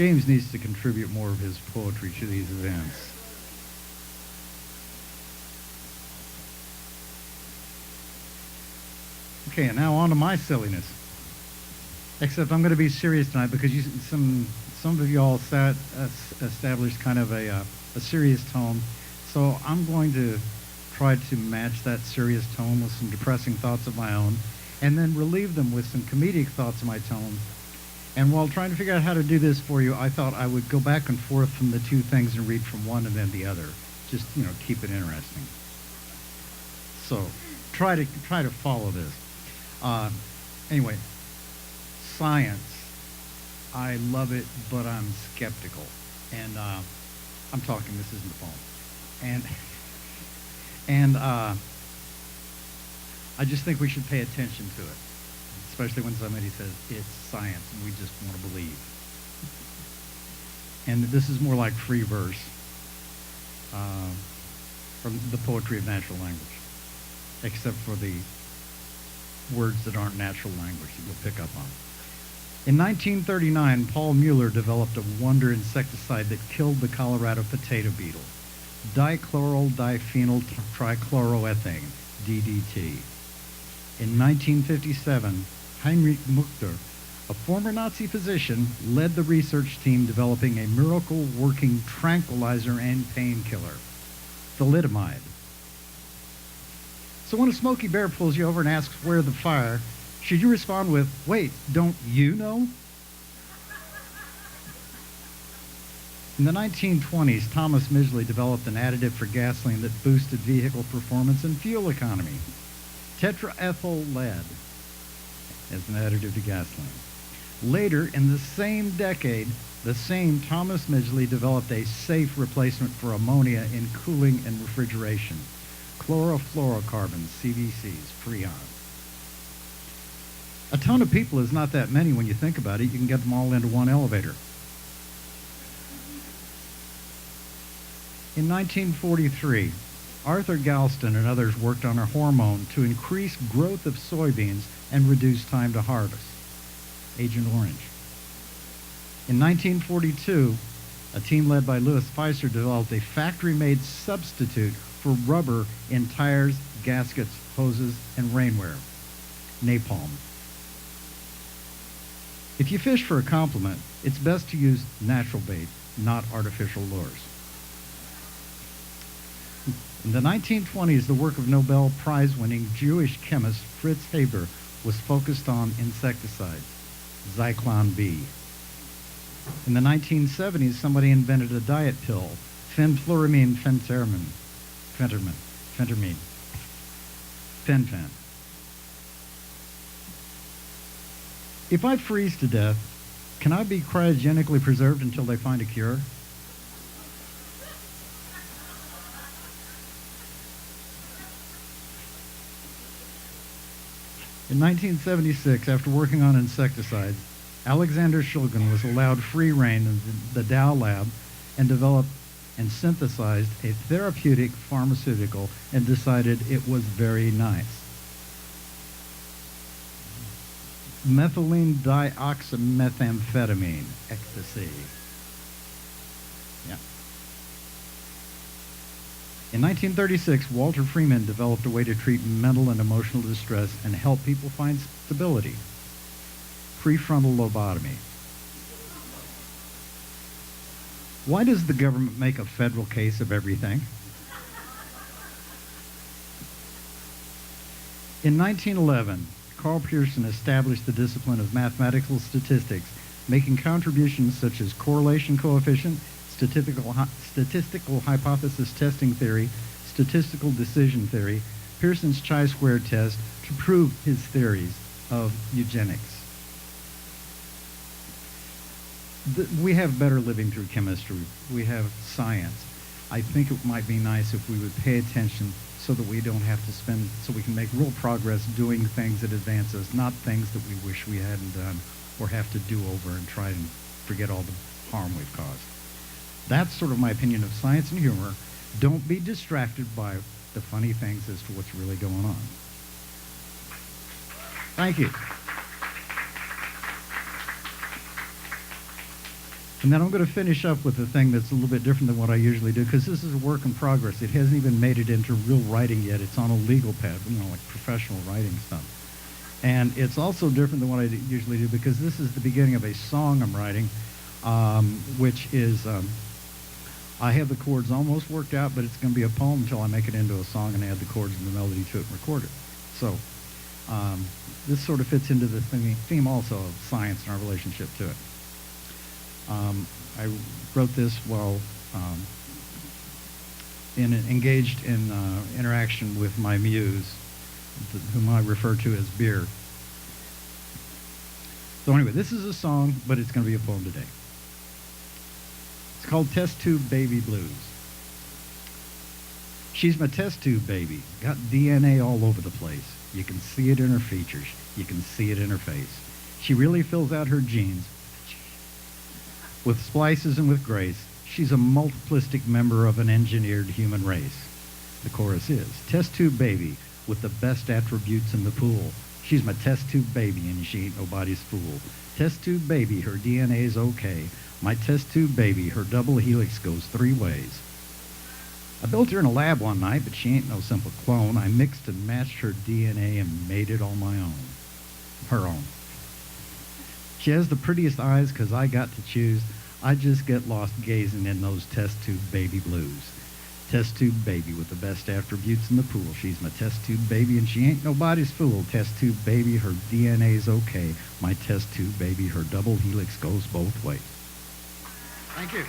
James needs to contribute more of his poetry to these events. Okay, and now on to my silliness. Except I'm going to be serious tonight because some of you all established kind of a serious tone. So I'm going to try to match that serious tone with some depressing thoughts of my own, and then relieve them with some comedic thoughts of my tone. And while trying to figure out how to do this for you, I thought I would go back and forth from the two things and read from one and then the other. Just, keep it interesting. So try to follow this. Anyway, science. I love it, but I'm skeptical. And I'm talking, this isn't the poem. And I just think we should pay attention to it, especially when somebody says it's science and we just want to believe. And this is more like free verse from the poetry of natural language, except for the words that aren't natural language that you'll pick up on. In 1939, Paul Mueller developed a wonder insecticide that killed the Colorado potato beetle, dichloryl diphenyl trichloroethane, DDT. In 1957, Heinrich Muchter, a former Nazi physician, led the research team developing a miracle-working tranquilizer and painkiller, thalidomide. So when a Smokey Bear pulls you over and asks where the fire, should you respond with, "Wait, don't you know?" In the 1920s, Thomas Midgley developed an additive for gasoline that boosted vehicle performance and fuel economy. Tetraethyl lead as an additive to gasoline. Later, in the same decade, the same Thomas Midgley developed a safe replacement for ammonia in cooling and refrigeration. Chlorofluorocarbons, CVCs, Freon. A ton of people is not that many when you think about it. You can get them all into one elevator. In 1943, Arthur Galston and others worked on a hormone to increase growth of soybeans and reduce time to harvest, Agent Orange. In 1942, a team led by Louis Feiser developed a factory-made substitute for rubber in tires, gaskets, hoses, and rainwear, napalm. If you fish for a compliment, it's best to use natural bait, not artificial lures. In the 1920s, the work of Nobel Prize-winning Jewish chemist Fritz Haber was focused on insecticides, Zyklon B. In the 1970s, somebody invented a diet pill, fenfluramine phentermine, fen-phen. If I freeze to death, can I be cryogenically preserved until they find a cure? In 1976, after working on insecticides, Alexander Shulgin was allowed free rein in the Dow lab and developed and synthesized a therapeutic pharmaceutical and decided it was very nice. Methylene dioxymethamphetamine, ecstasy. Yeah. In 1936, Walter Freeman developed a way to treat mental and emotional distress and help people find stability. Prefrontal lobotomy. Why does the government make a federal case of everything? In 1911, Carl Pearson established the discipline of mathematical statistics, making contributions such as correlation coefficient, statistical hypothesis testing theory, statistical decision theory, Pearson's chi-squared test, to prove his theories of eugenics. We have better living through chemistry. We have science. I think it might be nice if we would pay attention so that we don't have to spend, so we can make real progress doing things that advance us, not things that we wish we hadn't done or have to do over and try and forget all the harm we've caused. That's sort of my opinion of science and humor. Don't be distracted by the funny things as to what's really going on. Thank you. And then I'm going to finish up with a thing that's a little bit different than what I usually do, because this is a work in progress. It hasn't even made it into real writing yet. It's on a legal pad, like professional writing stuff. And it's also different than what I usually do, because this is the beginning of a song I'm writing, which is, I have the chords almost worked out, but it's going to be a poem until I make it into a song and add the chords and the melody to it and record it. So this sort of fits into the theme also of science and our relationship to it. I wrote this while engaged in interaction with my muse, whom I refer to as beer. So anyway, this is a song, but it's going to be a poem today. It's called Test Tube Baby Blues. She's my test tube baby, got DNA all over the place. You can see it in her features. You can see it in her face. She really fills out her genes with splices and with grace. She's a multiplistic member of an engineered human race. The chorus is, test tube baby with the best attributes in the pool. She's my test tube baby and she ain't nobody's fool. Test tube baby, her DNA's okay. My test tube baby, her double helix goes 3 ways. I built her in a lab one night, but she ain't no simple clone. I mixed and matched her DNA and made it all my own. Her own. She has the prettiest eyes 'cause I got to choose. I just get lost gazing in those test tube baby blues. Test tube baby with the best attributes in the pool. She's my test tube baby and she ain't nobody's fool. Test tube baby, her DNA's okay. My test tube baby, her double helix goes both ways. Thank you.